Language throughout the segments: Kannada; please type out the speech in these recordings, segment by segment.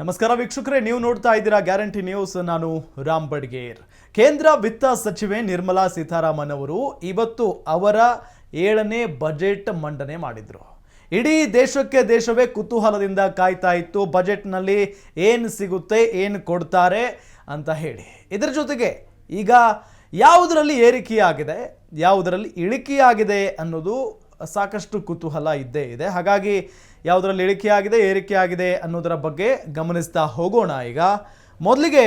ನಮಸ್ಕಾರ ವೀಕ್ಷಕರೇ, ನೀವು ನೋಡ್ತಾ ಇದ್ದೀರಾ ಗ್ಯಾರಂಟಿ ನ್ಯೂಸ್. ನಾನು ರಾಮ್ ಬಡ್ಗೇರ್. ಕೇಂದ್ರ ವಿತ್ತ ಸಚಿವೆ ನಿರ್ಮಲಾ ಸೀತಾರಾಮನ್ ಅವರು ಇವತ್ತು ಅವರ 7ನೇ ಬಜೆಟ್ ಮಂಡನೆ ಮಾಡಿದ್ರು. ಇಡೀ ದೇಶವೇ ಕುತೂಹಲದಿಂದ ಕಾಯ್ತಾ ಇತ್ತು. ಬಜೆಟ್ನಲ್ಲಿ ಏನು ಸಿಗುತ್ತೆ, ಏನು ಕೊಡ್ತಾರೆ ಅಂತ ಹೇಳಿ. ಇದರ ಜೊತೆಗೆ ಈಗ ಯಾವುದರಲ್ಲಿ ಏರಿಕೆಯಾಗಿದೆ, ಯಾವುದರಲ್ಲಿ ಇಳಿಕೆಯಾಗಿದೆ ಅನ್ನೋದು ಸಾಕಷ್ಟು ಕುತೂಹಲ ಇದ್ದೇ ಇದೆ. ಹಾಗಾಗಿ ಯಾವುದರಲ್ಲಿ ಇಳಿಕೆಯಾಗಿದೆ, ಏರಿಕೆಯಾಗಿದೆ ಅನ್ನೋದರ ಬಗ್ಗೆ ಗಮನಿಸ್ತಾ ಹೋಗೋಣ. ಈಗ ಮೊದಲಿಗೆ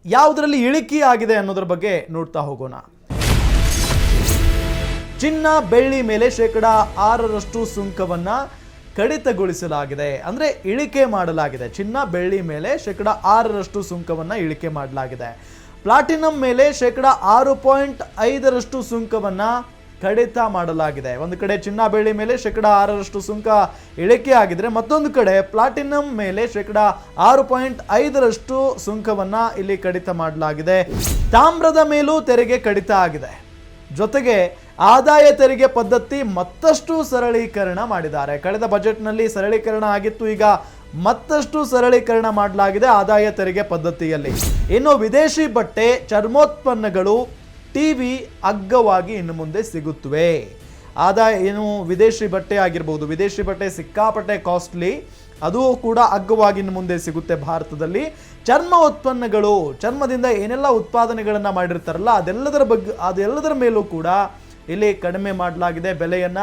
ಯಾವುದರಲ್ಲಿ ಇಳಿಕೆಯಾಗಿದೆ ಅನ್ನೋದರ ಬಗ್ಗೆ ನೋಡ್ತಾ ಹೋಗೋಣ. ಚಿನ್ನ ಬೆಳ್ಳಿ ಮೇಲೆ 6% ಸುಂಕವನ್ನ ಕಡಿತಗೊಳಿಸಲಾಗಿದೆ. ಅಂದರೆ ಇಳಿಕೆ ಮಾಡಲಾಗಿದೆ. ಚಿನ್ನ ಬೆಳ್ಳಿ ಮೇಲೆ 6% ಸುಂಕವನ್ನ ಇಳಿಕೆ ಮಾಡಲಾಗಿದೆ. ಪ್ಲಾಟಿನಂ ಮೇಲೆ 6.5% ಸುಂಕವನ್ನ ಕಡಿತ ಮಾಡಲಾಗಿದೆ. ಒಂದು ಕಡೆ ಚಿನ್ನ ಬೆಳ್ಳಿ ಮೇಲೆ 6% ಸುಂಕ ಇಳಿಕೆ ಆಗಿದ್ರೆ, ಮತ್ತೊಂದು ಕಡೆ ಪ್ಲಾಟಿನಂ ಮೇಲೆ 6.5% ಸುಂಕವನ್ನ ಇಲ್ಲಿ ಕಡಿತ ಮಾಡಲಾಗಿದೆ. ತಾಮ್ರದ ಮೇಲೂ ತೆರಿಗೆ ಕಡಿತ ಆಗಿದೆ. ಜೊತೆಗೆ ಆದಾಯ ತೆರಿಗೆ ಪದ್ಧತಿ ಮತ್ತಷ್ಟು ಸರಳೀಕರಣ ಮಾಡಿದ್ದಾರೆ. ಕಳೆದ ಬಜೆಟ್ನಲ್ಲಿ ಸರಳೀಕರಣ ಆಗಿತ್ತು, ಈಗ ಮತ್ತಷ್ಟು ಸರಳೀಕರಣ ಮಾಡಲಾಗಿದೆ ಆದಾಯ ತೆರಿಗೆ ಪದ್ಧತಿಯಲ್ಲಿ. ಇನ್ನು ವಿದೇಶಿ ಬಟ್ಟೆ, ಚರ್ಮೋತ್ಪನ್ನಗಳು, ಟಿವಿ ಅಗ್ಗವಾಗಿ ಇನ್ನು ಮುಂದೆ ಸಿಗುತ್ತವೆ. ಆದಾಯ ಏನು ವಿದೇಶಿ ಬಟ್ಟೆ ಆಗಿರ್ಬೋದು, ವಿದೇಶಿ ಬಟ್ಟೆ ಸಿಕ್ಕಾಪಟ್ಟೆ ಕಾಸ್ಟ್ಲಿ, ಅದು ಕೂಡ ಅಗ್ಗವಾಗಿ ಇನ್ನು ಮುಂದೆ ಸಿಗುತ್ತೆ ಭಾರತದಲ್ಲಿ. ಚರ್ಮ ಉತ್ಪನ್ನಗಳು, ಚರ್ಮದಿಂದ ಏನೆಲ್ಲ ಉತ್ಪಾದನೆಗಳನ್ನು ಮಾಡಿರ್ತಾರಲ್ಲ ಅದೆಲ್ಲದರ ಮೇಲೂ ಕೂಡ ಇಲ್ಲಿ ಕಡಿಮೆ ಮಾಡಲಾಗಿದೆ, ಬೆಲೆಯನ್ನ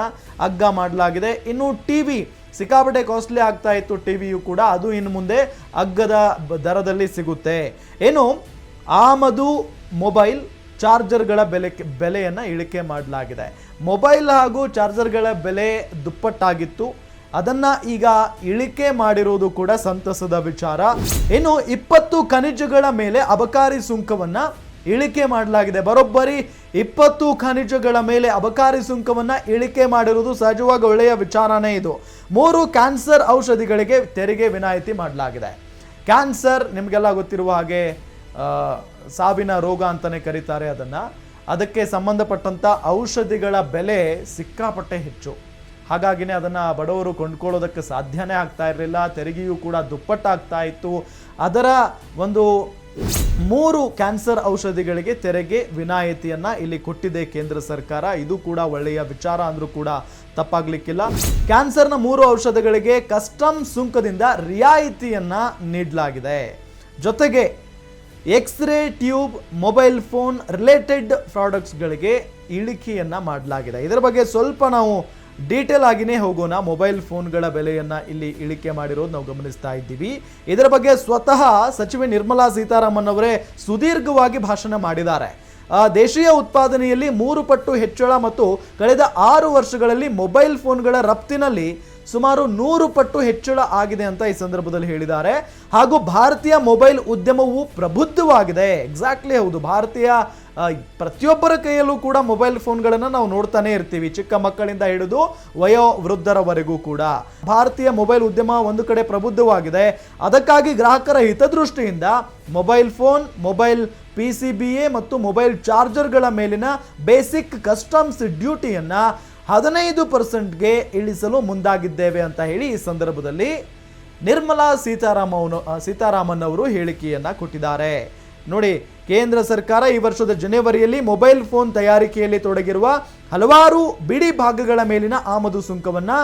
ಅಗ್ಗ ಮಾಡಲಾಗಿದೆ. ಇನ್ನು ಟಿವಿ ಸಿಕ್ಕಾಪಟ್ಟೆ ಕಾಸ್ಟ್ಲಿ ಆಗ್ತಾ ಇತ್ತು, ಟಿವಿಯು ಕೂಡ ಅದು ಇನ್ನು ಮುಂದೆ ಅಗ್ಗದ ದರದಲ್ಲಿ ಸಿಗುತ್ತೆ. ಏನು ಆಮದು ಮೊಬೈಲ್ ಚಾರ್ಜರ್ಗಳ ಬೆಲೆಯನ್ನು ಇಳಿಕೆ ಮಾಡಲಾಗಿದೆ. ಮೊಬೈಲ್ ಹಾಗೂ ಚಾರ್ಜರ್ಗಳ ಬೆಲೆ ದುಪ್ಪಟ್ಟಾಗಿತ್ತು, ಅದನ್ನು ಈಗ ಇಳಿಕೆ ಮಾಡಿರುವುದು ಕೂಡ ಸಂತಸದ ವಿಚಾರ. ಇನ್ನು 20 ಖನಿಜಗಳ ಮೇಲೆ ಅಬಕಾರಿ ಸುಂಕವನ್ನು ಇಳಿಕೆ ಮಾಡಲಾಗಿದೆ. ಬರೋಬ್ಬರಿ 20 ಖನಿಜಗಳ ಮೇಲೆ ಅಬಕಾರಿ ಸುಂಕವನ್ನು ಇಳಿಕೆ ಮಾಡಿರುವುದು ಸಹಜವಾಗಿ ಒಳ್ಳೆಯ ವಿಚಾರನೇ ಇದು. 3 ಕ್ಯಾನ್ಸರ್ ಔಷಧಿಗಳಿಗೆ ತೆರಿಗೆ ವಿನಾಯಿತಿ ಮಾಡಲಾಗಿದೆ. ಕ್ಯಾನ್ಸರ್ ನಿಮಗೆಲ್ಲ ಗೊತ್ತಿರುವ ಹಾಗೆ ಸಾವಿನ ರೋಗ ಅಂತಲೇ ಕರೀತಾರೆ ಅದಕ್ಕೆ ಸಂಬಂಧಪಟ್ಟಂಥ ಔಷಧಿಗಳ ಬೆಲೆ ಸಿಕ್ಕಾಪಟ್ಟೆ ಹೆಚ್ಚು. ಹಾಗಾಗಿನೇ ಅದನ್ನು ಬಡವರು ಕೊಂಡ್ಕೊಳ್ಳೋದಕ್ಕೆ ಸಾಧ್ಯನೇ ಆಗ್ತಾ ಇರಲಿಲ್ಲ. ತೆರಿಗೆಯೂ ಕೂಡ ದುಪ್ಪಟ್ಟಾಗ್ತಾ ಇತ್ತು. ಅದರ ಒಂದು 3 ಕ್ಯಾನ್ಸರ್ ಔಷಧಿಗಳಿಗೆ ತೆರಿಗೆ ವಿನಾಯಿತಿಯನ್ನು ಇಲ್ಲಿ ಕೊಟ್ಟಿದೆ ಕೇಂದ್ರ ಸರ್ಕಾರ. ಇದು ಕೂಡ ಒಳ್ಳೆಯ ವಿಚಾರ ಅಂದರೂ ಕೂಡ ತಪ್ಪಾಗ್ಲಿಕ್ಕಿಲ್ಲ. ಕ್ಯಾನ್ಸರ್ನ 3 ಔಷಧಗಳಿಗೆ ಕಸ್ಟಮ್ ಸುಂಕದಿಂದ ರಿಯಾಯಿತಿಯನ್ನು ನೀಡಲಾಗಿದೆ. ಜೊತೆಗೆ x ray tube, mobile phone related ಪ್ರಾಡಕ್ಟ್ಸ್ಗಳಿಗೆ ಇಳಿಕೆಯನ್ನು ಮಾಡಲಾಗಿದೆ. ಇದರ ಬಗ್ಗೆ ಸ್ವಲ್ಪ ನಾವು ಡೀಟೇಲ್ ಆಗಿನೇ ಹೋಗೋಣ. ಮೊಬೈಲ್ ಫೋನ್ಗಳ ಬೆಲೆಯನ್ನು ಇಲ್ಲಿ ಇಳಿಕೆ ಮಾಡಿರೋದು ನಾವು ಗಮನಿಸ್ತಾ ಇದ್ದೀವಿ. ಇದರ ಬಗ್ಗೆ ಸ್ವತಃ ಸಚಿವೆ ನಿರ್ಮಲಾ ಸೀತಾರಾಮನ್ ಅವರೇ ಸುದೀರ್ಘವಾಗಿ ಭಾಷಣ ಮಾಡಿದ್ದಾರೆ. ದೇಶೀಯ ಉತ್ಪಾದನೆಯಲ್ಲಿ 3 ಪಟ್ಟು ಹೆಚ್ಚಳ ಮತ್ತು ಕಳೆದ 6 ವರ್ಷಗಳಲ್ಲಿ ಮೊಬೈಲ್ ಫೋನ್ಗಳ ರಫ್ತಿನಲ್ಲಿ ಸುಮಾರು 100 ಪಟ್ಟು ಹೆಚ್ಚಳ ಆಗಿದೆ ಅಂತ ಈ ಸಂದರ್ಭದಲ್ಲಿ ಹೇಳಿದ್ದಾರೆ. ಹಾಗೂ ಭಾರತೀಯ ಮೊಬೈಲ್ ಉದ್ಯಮವು ಪ್ರಬುದ್ಧವಾಗಿದೆ. ಎಕ್ಸಾಕ್ಟ್ಲಿ ಹೌದು. ಭಾರತೀಯ ಪ್ರತಿಯೊಬ್ಬರ ಕೈಯಲ್ಲೂ ಕೂಡ ಮೊಬೈಲ್ ಫೋನ್ಗಳನ್ನು ನಾವು ನೋಡ್ತಾನೆ ಇರ್ತೀವಿ, ಚಿಕ್ಕ ಮಕ್ಕಳಿಂದ ಹಿಡಿದು ವಯೋವೃದ್ಧರವರೆಗೂ ಕೂಡ. ಭಾರತೀಯ ಮೊಬೈಲ್ ಉದ್ಯಮ ಒಂದು ಕಡೆ ಪ್ರಬುದ್ಧವಾಗಿದೆ. ಅದಕ್ಕಾಗಿ ಗ್ರಾಹಕರ ಹಿತದೃಷ್ಟಿಯಿಂದ ಮೊಬೈಲ್ ಫೋನ್, ಮೊಬೈಲ್ PCBA ಮತ್ತು ಮೊಬೈಲ್ ಚಾರ್ಜರ್ಗಳ ಮೇಲಿನ ಬೇಸಿಕ್ ಕಸ್ಟಮ್ಸ್ ಡ್ಯೂಟಿಯನ್ನು 15%ಗೆ ಇಳಿಸಲು ಮುಂದಾಗಿದ್ದೇವೆ ಅಂತ ಹೇಳಿ ಈ ಸಂದರ್ಭದಲ್ಲಿ ನಿರ್ಮಲಾ ಸೀತಾರಾಮನ್ ಅವರು ಹೇಳಿಕೆಯನ್ನು ಕೊಟ್ಟಿದ್ದಾರೆ. ನೋಡಿ, ಕೇಂದ್ರ ಸರ್ಕಾರ ಈ ವರ್ಷದ ಜನವರಿಯಲ್ಲಿ ಮೊಬೈಲ್ ಫೋನ್ ತಯಾರಿಕೆಯಲ್ಲಿ ತೊಡಗಿರುವ ಹಲವಾರು ಬಿಡಿ ಭಾಗಗಳ ಮೇಲಿನ ಆಮದು ಸುಂಕವನ್ನು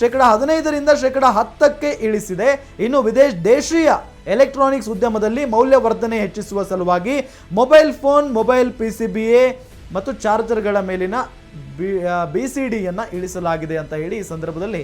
15% 10%ಕ್ಕೆ ಇಳಿಸಿದೆ. ಇನ್ನು ದೇಶೀಯ ಎಲೆಕ್ಟ್ರಾನಿಕ್ಸ್ ಉದ್ಯಮದಲ್ಲಿ ಮೌಲ್ಯವರ್ಧನೆ ಹೆಚ್ಚಿಸುವ ಸಲುವಾಗಿ ಮೊಬೈಲ್ ಫೋನ್, ಮೊಬೈಲ್ PCBA ಮತ್ತು ಚಾರ್ಜರ್ಗಳ ಮೇಲಿನ BCDಯನ್ನು ಇಳಿಸಲಾಗಿದೆ ಅಂತ ಹೇಳಿ ಈ ಸಂದರ್ಭದಲ್ಲಿ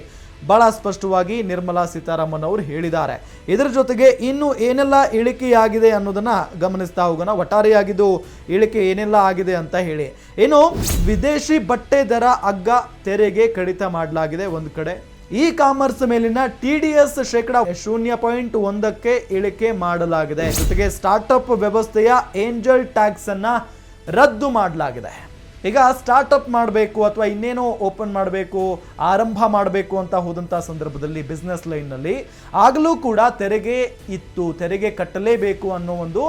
ಬಹಳ ಸ್ಪಷ್ಟವಾಗಿ ನಿರ್ಮಲಾ ಸೀತಾರಾಮನ್ ಅವರು ಹೇಳಿದ್ದಾರೆ. ಇದರ ಜೊತೆಗೆ ಇನ್ನು ಏನೆಲ್ಲ ಇಳಿಕೆಯಾಗಿದೆ ಅನ್ನೋದನ್ನ ಗಮನಿಸ್ತಾ ಹೋಗೋಣ. ಒಟ್ಟಾರೆಯಾಗಿದ್ದು ಇಳಿಕೆ ಏನೆಲ್ಲ ಆಗಿದೆ ಅಂತ ಹೇಳಿ. ಇನ್ನು ವಿದೇಶಿ ಬಟ್ಟೆ ದರ ಅಗ್ಗ, ತೆರಿಗೆ ಕಡಿತ ಮಾಡಲಾಗಿದೆ. ಒಂದು ಕಡೆ ಇ ಕಾಮರ್ಸ್ ಮೇಲಿನ TDS 0.1ಕ್ಕೆ ಇಳಿಕೆ ಮಾಡಲಾಗಿದೆ. ಜೊತೆಗೆ ಸ್ಟಾರ್ಟ್ಅಪ್ ವ್ಯವಸ್ಥೆಯ ಏಂಜಲ್ ಟ್ಯಾಕ್ಸ್ ಅನ್ನ ರದ್ದು ಮಾಡಲಾಗಿದೆ. ಈಗ ಸ್ಟಾರ್ಟ್ಅಪ್ ಮಾಡಬೇಕು ಅಥವಾ ಇನ್ನೇನೋ ಓಪನ್ ಮಾಡಬೇಕು, ಆರಂಭ ಮಾಡಬೇಕು ಅಂತ ಹೋದಂಥ ಸಂದರ್ಭದಲ್ಲಿ ಬಿಸ್ನೆಸ್ ಲೈನ್ನಲ್ಲಿ ಆಗಲೂ ಕೂಡ ತೆರಿಗೆ ಕಟ್ಟಲೇಬೇಕು ಅನ್ನೋ ಒಂದು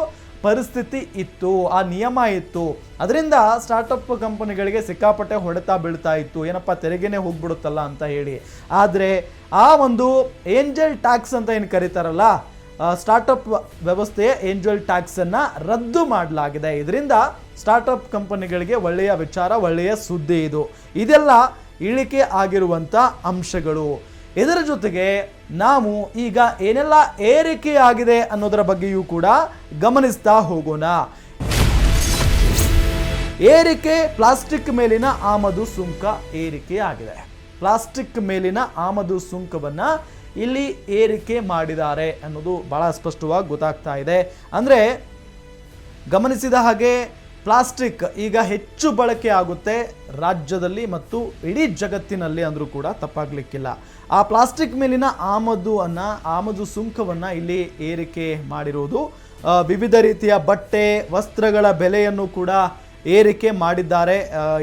ಪರಿಸ್ಥಿತಿ ಇತ್ತು, ಆ ನಿಯಮ ಇತ್ತು. ಅದರಿಂದ ಸ್ಟಾರ್ಟಪ್ ಕಂಪನಿಗಳಿಗೆ ಸಿಕ್ಕಾಪಟ್ಟೆ ಹೊಡೆತ ಬೀಳ್ತಾ ಇತ್ತು, ಏನಪ್ಪ ತೆರಿಗೆನೇ ಹೋಗ್ಬಿಡುತ್ತಲ್ಲ ಅಂತ ಹೇಳಿ. ಆದರೆ ಆ ಒಂದು ಏಂಜಲ್ ಟ್ಯಾಕ್ಸ್ ಅಂತ ಏನು ಕರೀತಾರಲ್ಲ, ಸ್ಟಾರ್ಟಪ್ ವ್ಯವಸ್ಥೆಯ ಏಂಜಲ್ ಟ್ಯಾಕ್ಸ್ ಅನ್ನ ರದ್ದು ಮಾಡಲಾಗಿದೆ. ಇದರಿಂದ ಸ್ಟಾರ್ಟಪ್ ಕಂಪನಿಗಳಿಗೆ ಒಳ್ಳೆಯ ವಿಚಾರ, ಒಳ್ಳೆಯ ಸುದ್ದಿ ಇದೆಲ್ಲ ಇಳಿಕೆ ಆಗಿರುವಂಥ ಅಂಶಗಳು. ಇದರ ಜೊತೆಗೆ ನಾವು ಈಗ ಏನೆಲ್ಲ ಏರಿಕೆ ಆಗಿದೆ ಅನ್ನೋದರ ಬಗ್ಗೆಯೂ ಕೂಡ ಗಮನಿಸ್ತಾ ಹೋಗೋಣ. ಏರಿಕೆ, ಪ್ಲಾಸ್ಟಿಕ್ ಮೇಲಿನ ಆಮದು ಸುಂಕ ಏರಿಕೆ ಆಗಿದೆ. ಪ್ಲಾಸ್ಟಿಕ್ ಮೇಲಿನ ಆಮದು ಸುಂಕವನ್ನ ಇಲ್ಲಿ ಏರಿಕೆ ಮಾಡಿದ್ದಾರೆ ಅನ್ನೋದು ಬಹಳ ಸ್ಪಷ್ಟವಾಗಿ ಗೊತ್ತಾಗ್ತಾ ಇದೆ. ಅಂದರೆ ಗಮನಿಸಿದ ಹಾಗೆ ಪ್ಲಾಸ್ಟಿಕ್ ಈಗ ಹೆಚ್ಚು ಬಳಕೆ ಆಗುತ್ತೆ ರಾಜ್ಯದಲ್ಲಿ ಮತ್ತು ಇಡೀ ಜಗತ್ತಿನಲ್ಲಿ ಅಂದರೂ ಕೂಡ ತಪ್ಪಾಗ್ಲಿಕ್ಕಿಲ್ಲ. ಆ ಪ್ಲಾಸ್ಟಿಕ್ ಮೇಲಿನ ಆಮದು ಸುಂಕವನ್ನು ಇಲ್ಲಿ ಏರಿಕೆ ಮಾಡಿರುವುದು. ವಿವಿಧ ರೀತಿಯ ಬಟ್ಟೆ, ವಸ್ತ್ರಗಳ ಬೆಲೆಯನ್ನು ಕೂಡ ಏರಿಕೆ ಮಾಡಿದ್ದಾರೆ.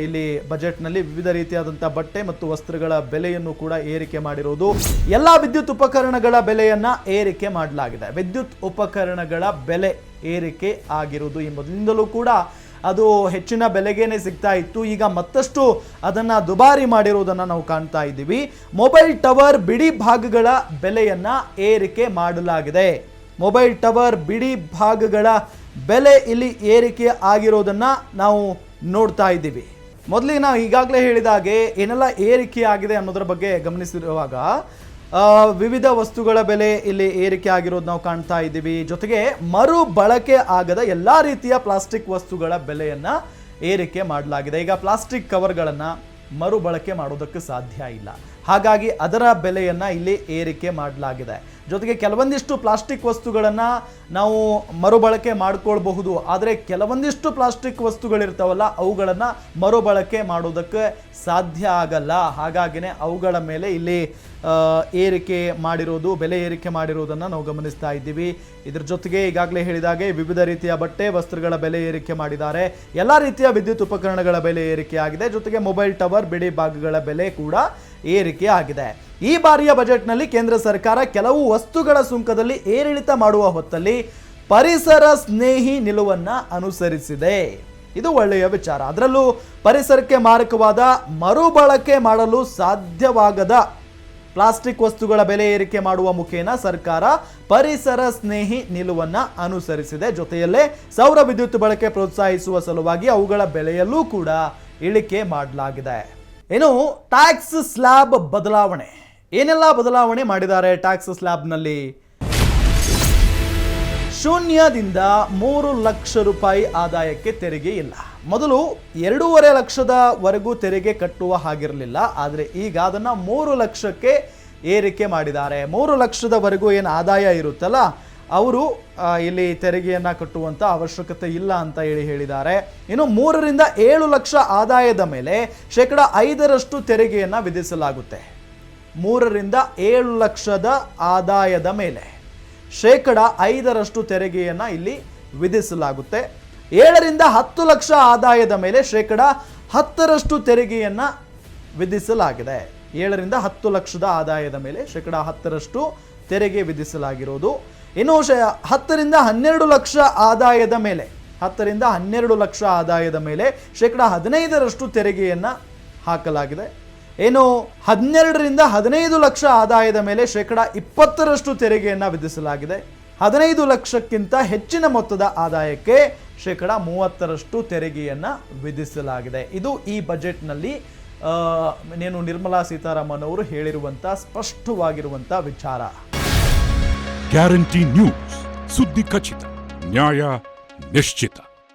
ಇಲ್ಲಿ ಬಜೆಟ್ನಲ್ಲಿ ವಿವಿಧ ರೀತಿಯಾದಂಥ ಬಟ್ಟೆ ಮತ್ತು ವಸ್ತ್ರಗಳ ಬೆಲೆಯನ್ನು ಕೂಡ ಏರಿಕೆ ಮಾಡಿರುವುದು. ಎಲ್ಲ ವಿದ್ಯುತ್ ಉಪಕರಣಗಳ ಬೆಲೆಯನ್ನು ಏರಿಕೆ ಮಾಡಲಾಗಿದೆ. ವಿದ್ಯುತ್ ಉಪಕರಣಗಳ ಬೆಲೆ ಏರಿಕೆ ಆಗಿರುವುದು ಈ ಮೊದಲಿಂದಲೂ ಕೂಡ ಅದು ಹೆಚ್ಚಿನ ಬೆಲೆಗೇನೆ ಸಿಗ್ತಾ ಇತ್ತು. ಈಗ ಮತ್ತಷ್ಟು ಅದನ್ನು ದುಬಾರಿ ಮಾಡಿರುವುದನ್ನು ನಾವು ಕಾಣ್ತಾ ಇದ್ದೀವಿ. ಮೊಬೈಲ್ ಟವರ್ ಬಿಡಿ ಭಾಗಗಳ ಬೆಲೆಯನ್ನು ಏರಿಕೆ ಮಾಡಲಾಗಿದೆ. ಮೊಬೈಲ್ ಟವರ್ ಬಿಡಿ ಭಾಗಗಳ ಬೆಲೆ ಇಲ್ಲಿ ಏರಿಕೆ ಆಗಿರೋದನ್ನು ನಾವು ನೋಡ್ತಾ ಇದ್ದೀವಿ. ಮೊದಲಿಗೆ ನಾವು ಈಗಾಗಲೇ ಹೇಳಿದ ಹಾಗೆ ಏನೆಲ್ಲ ಏರಿಕೆ ಆಗಿದೆ ಅನ್ನೋದರ ಬಗ್ಗೆ ಗಮನಿಸಿರುವಾಗ ವಿವಿಧ ವಸ್ತುಗಳ ಬೆಲೆ ಇಲ್ಲಿ ಏರಿಕೆ ಆಗಿರೋದು ನಾವು ಕಾಣ್ತಾ ಇದ್ದೀವಿ. ಜೊತೆಗೆ ಮರು ಬಳಕೆ ಆಗದ ಎಲ್ಲ ರೀತಿಯ ಪ್ಲಾಸ್ಟಿಕ್ ವಸ್ತುಗಳ ಬೆಲೆಯನ್ನು ಏರಿಕೆ ಮಾಡಲಾಗಿದೆ. ಈಗ ಪ್ಲಾಸ್ಟಿಕ್ ಕವರ್ಗಳನ್ನು ಮರು ಬಳಕೆ ಮಾಡೋದಕ್ಕೆ ಸಾಧ್ಯ ಇಲ್ಲ, ಹಾಗಾಗಿ ಅದರ ಬೆಲೆಯನ್ನು ಇಲ್ಲಿ ಏರಿಕೆ ಮಾಡಲಾಗಿದೆ. ಜೊತೆಗೆ ಕೆಲವೊಂದಿಷ್ಟು ಪ್ಲಾಸ್ಟಿಕ್ ವಸ್ತುಗಳನ್ನು ನಾವು ಮರುಬಳಕೆ ಮಾಡ್ಕೊಳ್ಬಹುದು, ಆದರೆ ಕೆಲವೊಂದಿಷ್ಟು ಪ್ಲಾಸ್ಟಿಕ್ ವಸ್ತುಗಳಿರ್ತಾವಲ್ಲ ಅವುಗಳನ್ನು ಮರುಬಳಕೆ ಮಾಡೋದಕ್ಕೆ ಸಾಧ್ಯ ಆಗಲ್ಲ. ಹಾಗಾಗಿನೇ ಅವುಗಳ ಮೇಲೆ ಇಲ್ಲಿ ಏರಿಕೆ ಮಾಡಿರೋದು, ಬೆಲೆ ಏರಿಕೆ ಮಾಡಿರೋದನ್ನು ನಾವು ಗಮನಿಸ್ತಾ ಇದ್ದೀವಿ. ಇದ್ರ ಜೊತೆಗೆ ಈಗಾಗಲೇ ಹೇಳಿದಾಗೆ ವಿವಿಧ ರೀತಿಯ ಬಟ್ಟೆ, ವಸ್ತ್ರಗಳ ಬೆಲೆ ಏರಿಕೆ ಮಾಡಿದ್ದಾರೆ. ಎಲ್ಲ ರೀತಿಯ ವಿದ್ಯುತ್ ಉಪಕರಣಗಳ ಬೆಲೆ ಏರಿಕೆ ಆಗಿದೆ. ಜೊತೆಗೆ ಮೊಬೈಲ್ ಟವರ್ ಬಿಡಿ ಭಾಗಗಳ ಬೆಲೆ ಕೂಡ ಏರಿಕೆ ಆಗಿದೆ. ಈ ಬಾರಿಯ ಬಜೆಟ್ನಲ್ಲಿ ಕೇಂದ್ರ ಸರ್ಕಾರ ಕೆಲವು ವಸ್ತುಗಳ ಸುಂಕದಲ್ಲಿ ಏರಿಳಿತ ಮಾಡುವ ಹೊತ್ತಲ್ಲಿ ಪರಿಸರ ಸ್ನೇಹಿ ನಿಲುವನ್ನು ಅನುಸರಿಸಿದೆ. ಇದು ಒಳ್ಳೆಯ ವಿಚಾರ. ಅದರಲ್ಲೂ ಪರಿಸರಕ್ಕೆ ಮಾರಕವಾದ, ಮರುಬಳಕೆ ಮಾಡಲು ಸಾಧ್ಯವಾಗದ ಪ್ಲಾಸ್ಟಿಕ್ ವಸ್ತುಗಳ ಬೆಲೆ ಏರಿಕೆ ಮಾಡುವ ಮುಖೇನ ಸರ್ಕಾರ ಪರಿಸರ ಸ್ನೇಹಿ ನಿಲುವನ್ನು ಅನುಸರಿಸಿದೆ. ಜೊತೆಯಲ್ಲೇ ಸೌರ ವಿದ್ಯುತ್ ಬಳಕೆ ಪ್ರೋತ್ಸಾಹಿಸುವ ಸಲುವಾಗಿ ಅವುಗಳ ಬೆಲೆಯಲ್ಲೂ ಕೂಡ ಇಳಿಕೆ ಮಾಡಲಾಗಿದೆ. ಇನ್ನು ಟ್ಯಾಕ್ಸ್ ಸ್ಲ್ಯಾಬ್ ಬದಲಾವಣೆ, ಏನೆಲ್ಲ ಬದಲಾವಣೆ ಮಾಡಿದ್ದಾರೆ ಟ್ಯಾಕ್ಸ್ ಸ್ಲ್ಯಾಬ್ನಲ್ಲಿ? ಶೂನ್ಯದಿಂದ 3 ಲಕ್ಷ ರೂಪಾಯಿ ಆದಾಯಕ್ಕೆ ತೆರಿಗೆ ಇಲ್ಲ. ಮೊದಲು 2.5 ಲಕ್ಷದವರೆಗೂ ತೆರಿಗೆ ಕಟ್ಟುವ ಹಾಗಿರಲಿಲ್ಲ, ಆದರೆ ಈಗ ಅದನ್ನು 3 ಲಕ್ಷಕ್ಕೆ ಏರಿಕೆ ಮಾಡಿದ್ದಾರೆ. 3 ಲಕ್ಷದವರೆಗೂ ಏನು ಆದಾಯ ಇರುತ್ತಲ್ಲ ಅವರು ಇಲ್ಲಿ ತೆರಿಗೆಯನ್ನು ಕಟ್ಟುವಂಥ ಅವಶ್ಯಕತೆ ಇಲ್ಲ ಅಂತ ಹೇಳಿದ್ದಾರೆ. ಇನ್ನು 3 ರಿಂದ 7 ಲಕ್ಷ ಆದಾಯದ ಮೇಲೆ 5% ತೆರಿಗೆಯನ್ನು ವಿಧಿಸಲಾಗುತ್ತೆ. 3 ರಿಂದ 7 ಲಕ್ಷದ ಆದಾಯದ ಮೇಲೆ 5% ತೆರಿಗೆಯನ್ನು ಇಲ್ಲಿ ವಿಧಿಸಲಾಗುತ್ತೆ. 7 ರಿಂದ 10 ಲಕ್ಷ ಆದಾಯದ ಮೇಲೆ 10% ತೆರಿಗೆಯನ್ನು ವಿಧಿಸಲಾಗಿದೆ. 7 ರಿಂದ 10 ಲಕ್ಷದ ಆದಾಯದ ಮೇಲೆ 10% ತೆರಿಗೆ ವಿಧಿಸಲಾಗಿರೋದು. ಇನ್ನು 10 ರಿಂದ 12 ಲಕ್ಷ ಆದಾಯದ ಮೇಲೆ 15% ತೆರಿಗೆಯನ್ನು ಹಾಕಲಾಗಿದೆ. ಏನು 12 ರಿಂದ 15 ಲಕ್ಷ ಆದಾಯದ ಮೇಲೆ 20% ತೆರಿಗೆಯನ್ನು ವಿಧಿಸಲಾಗಿದೆ. 15 ಲಕ್ಷಕ್ಕಿಂತ ಹೆಚ್ಚಿನ ಮೊತ್ತದ ಆದಾಯಕ್ಕೆ 30% ತೆರಿಗೆಯನ್ನು ವಿಧಿಸಲಾಗಿದೆ. ಇದು ಈ ಬಜೆಟ್ನಲ್ಲಿ ನಿರ್ಮಲಾ ಸೀತಾರಾಮನ್ ಅವರು ಹೇಳಿರುವಂಥ ಸ್ಪಷ್ಟವಾಗಿರುವಂಥ ವಿಚಾರ. ಗ್ಯಾರಂಟಿ ನ್ಯೂಸ್, ಸುದ್ದಿ ಖಚಿತ, ನ್ಯಾಯ ನಿಶ್ಚಿತ.